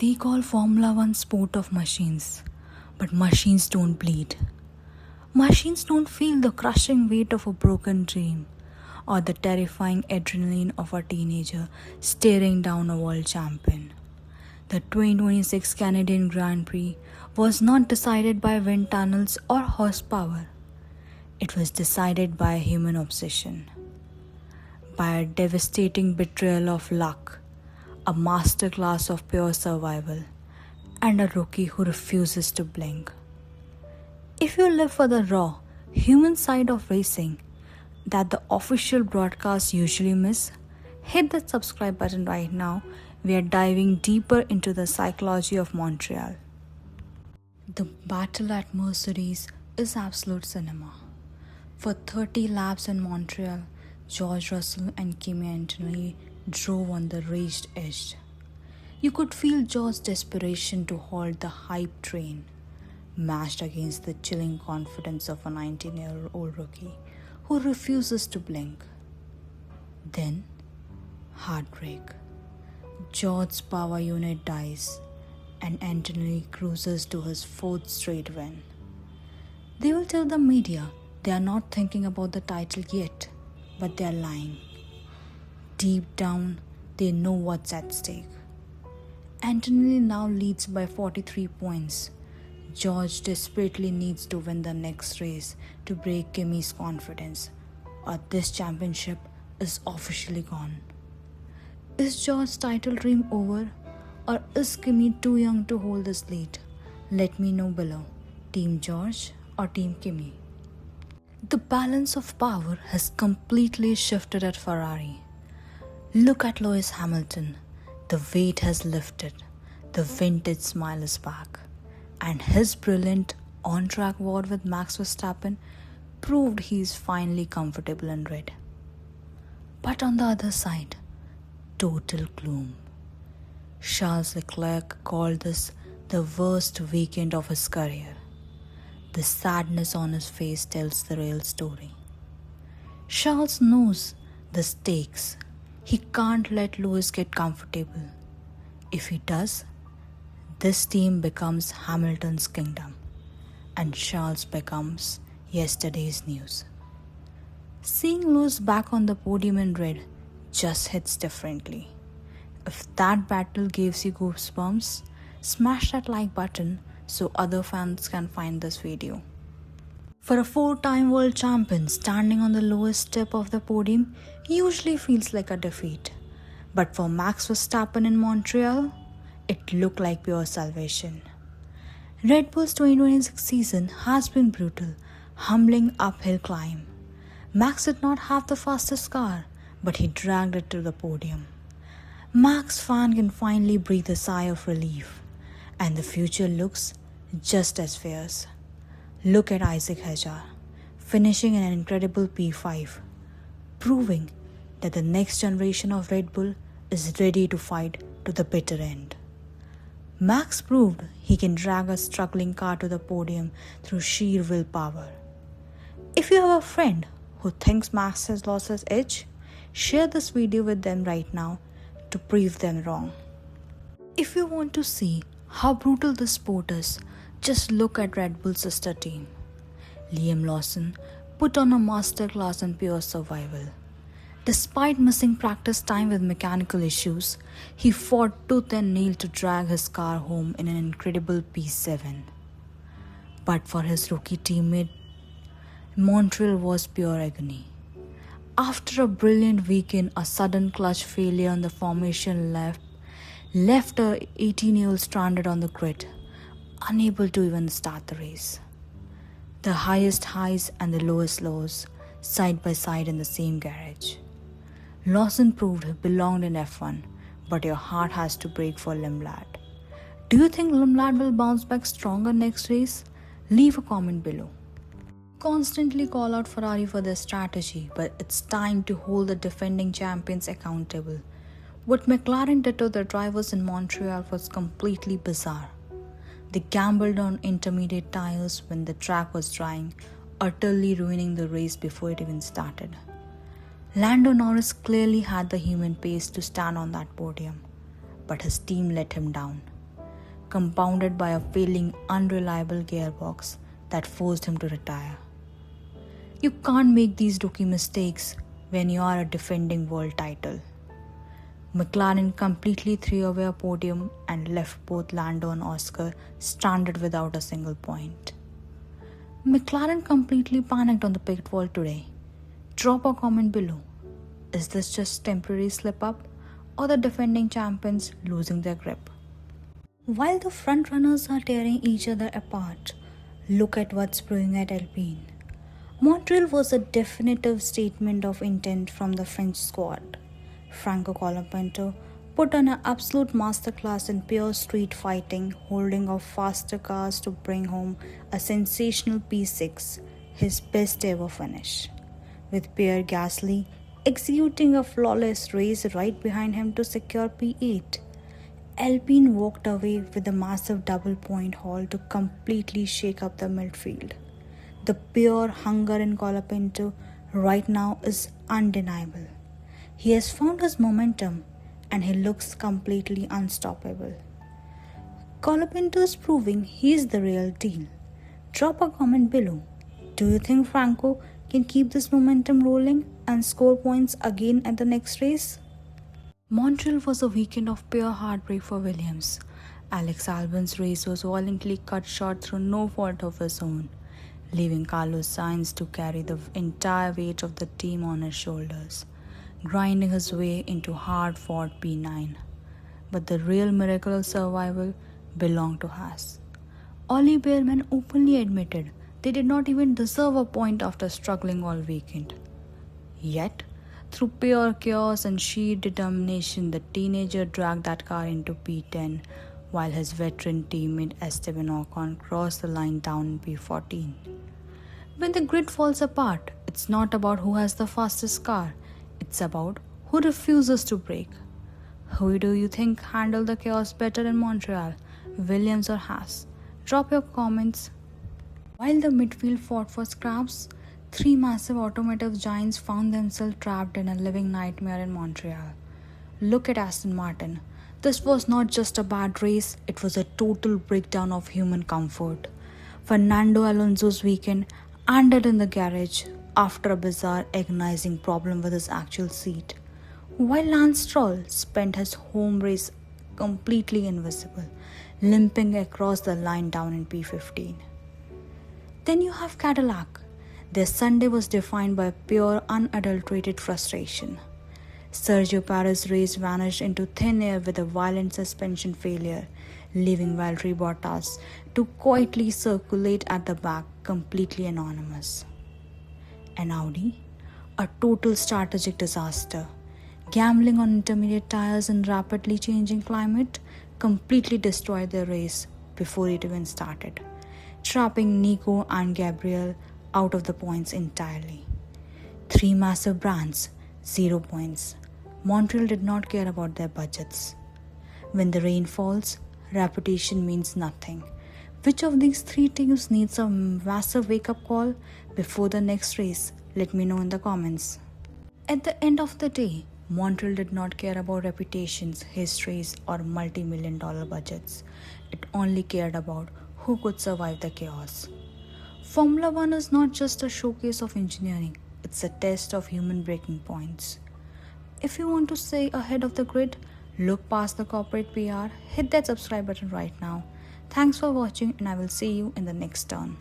We call Formula One sport of machines, but machines don't bleed. Machines don't feel the crushing weight of a broken dream or the terrifying adrenaline of a teenager staring down a world champion. The 2026 Canadian Grand Prix was not decided by wind tunnels or horsepower. It was decided by a human obsession, by a devastating betrayal of luck, a masterclass of pure survival, and a rookie who refuses to blink. If you live for the raw, human side of racing that the official broadcasts usually miss, hit that subscribe button right now. We are diving deeper into the psychology of Montreal. The battle at Mercedes is absolute cinema. For 30 laps in Montreal, George Russell and Kimi Antonelli drove on the raised edge. You could feel George's desperation to halt the hype train, matched against the chilling confidence of a 19-year-old rookie who refuses to blink. Then, heartbreak. George's power unit dies, and Antonelli cruises to his fourth straight win. They will tell the media they are not thinking about the title yet, but they are lying. Deep down, they know what's at stake. Antonelli now leads by 43 points. George desperately needs to win the next race to break Kimi's confidence, or this championship is officially gone. Is George's title dream over, or is Kimi too young to hold this lead? Let me know below. Team George or Team Kimi? The balance of power has completely shifted at Ferrari. Look at Lewis Hamilton. The weight has lifted. The vintage smile is back. And his brilliant on-track war with Max Verstappen proved he is finally comfortable in red. But on the other side, total gloom. Charles Leclerc called this the worst weekend of his career. The sadness on his face tells the real story. Charles knows the stakes. He can't let Lewis get comfortable. If he does, this team becomes Hamilton's kingdom, and Charles becomes yesterday's news. Seeing Lewis back on the podium in red just hits differently. If that battle gives you goosebumps, smash that like button so other fans can find this video. For a 4-time world champion, standing on the lowest step of the podium usually feels like a defeat. But for Max Verstappen in Montreal, it looked like pure salvation. Red Bull's 2026 season has been brutal, humbling uphill climb. Max did not have the fastest car, but he dragged it to the podium. Max fan can finally breathe a sigh of relief, and the future looks just as fierce. Look at Isaac Hadjar, finishing an incredible P5, proving that the next generation of Red Bull is ready to fight to the bitter end. Max proved he can drag a struggling car to the podium through sheer willpower. If you have a friend who thinks Max has lost his edge, share this video with them right now to prove them wrong. If you want to see how brutal this sport is, just look at Red Bull's sister team. Liam Lawson put on a masterclass in pure survival. Despite missing practice time with mechanical issues, he fought tooth and nail to drag his car home in an incredible P7. But for his rookie teammate, Montreal was pure agony. After a brilliant weekend, a sudden clutch failure on the formation left a 18-year-old stranded on the grid, unable to even start the race. The highest highs and the lowest lows, side by side in the same garage. Lawson proved he belonged in F1, but your heart has to break for Limblad. Do you think Limblad will bounce back stronger next race? Leave a comment below. Constantly call out Ferrari for their strategy, but it's time to hold the defending champions accountable. What McLaren did to their drivers in Montreal was completely bizarre. They gambled on intermediate tires when the track was drying, utterly ruining the race before it even started. Lando Norris clearly had the human pace to stand on that podium, but his team let him down. compounded by a failing unreliable gearbox that forced him to retire. You can't make these rookie mistakes when you are a defending world title. McLaren completely threw away a podium and left both Lando and Oscar stranded without a single point. McLaren completely panicked on the pit wall today. Drop a comment below. Is this just temporary slip up or the defending champions losing their grip? While the front runners are tearing each other apart, look at what's brewing at Alpine. Montreal was a definitive statement of intent from the French squad. Franco Colapinto put on an absolute masterclass in pure street fighting, holding off faster cars to bring home a sensational P6, his best ever finish. With Pierre Gasly executing a flawless race right behind him to secure P8, Alpine walked away with a massive double-point haul to completely shake up the midfield. The pure hunger in Colapinto right now is undeniable. He has found his momentum and he looks completely unstoppable. Colapinto is proving he is the real deal. Drop a comment below. Do you think Franco can keep this momentum rolling and score points again at the next race? Montreal was a weekend of pure heartbreak for Williams. Alex Albon's race was violently cut short through no fault of his own, leaving Carlos Sainz to carry the entire weight of the team on his shoulders, grinding his way into hard-fought P9. But the real miracle of survival belonged to Haas. Ollie Bearman openly admitted they did not even deserve a point after struggling all weekend. Yet, through pure chaos and sheer determination, the teenager dragged that car into P10 while his veteran teammate Esteban Ocon crossed the line down in P14. When the grid falls apart, it's not about who has the fastest car, it's about who refuses to brake. Who do you think handled the chaos better in Montreal, Williams or Haas? Drop your comments. While the midfield fought for scraps, three massive automotive giants found themselves trapped in a living nightmare in Montreal. Look at Aston Martin. This was not just a bad race, it was a total breakdown of human comfort. Fernando Alonso's weekend ended in the garage after a bizarre agonizing problem with his actual seat, while Lance Stroll spent his home race completely invisible, limping across the line down in P15. Then you have Cadillac. Their Sunday was defined by pure unadulterated frustration. Sergio Perez's race vanished into thin air with a violent suspension failure, leaving Valtteri Bottas to quietly circulate at the back, completely anonymous. And Audi, a total strategic disaster. Gambling on intermediate tires in rapidly changing climate completely destroyed their race before it even started, trapping Nico and Gabriel out of the points entirely. Three massive brands, 0 points. Montreal did not care about their budgets. When the rain falls, reputation means nothing. Which of these three teams needs a massive wake-up call before the next race? Let me know in the comments. At the end of the day, Montreal did not care about reputations, histories, or multi-million-dollar budgets. It only cared about who could survive the chaos. Formula One is not just a showcase of engineering, it's a test of human breaking points. If you want to stay ahead of the grid, look past the corporate PR, hit that subscribe button right now. Thanks for watching and I will see you in the next turn.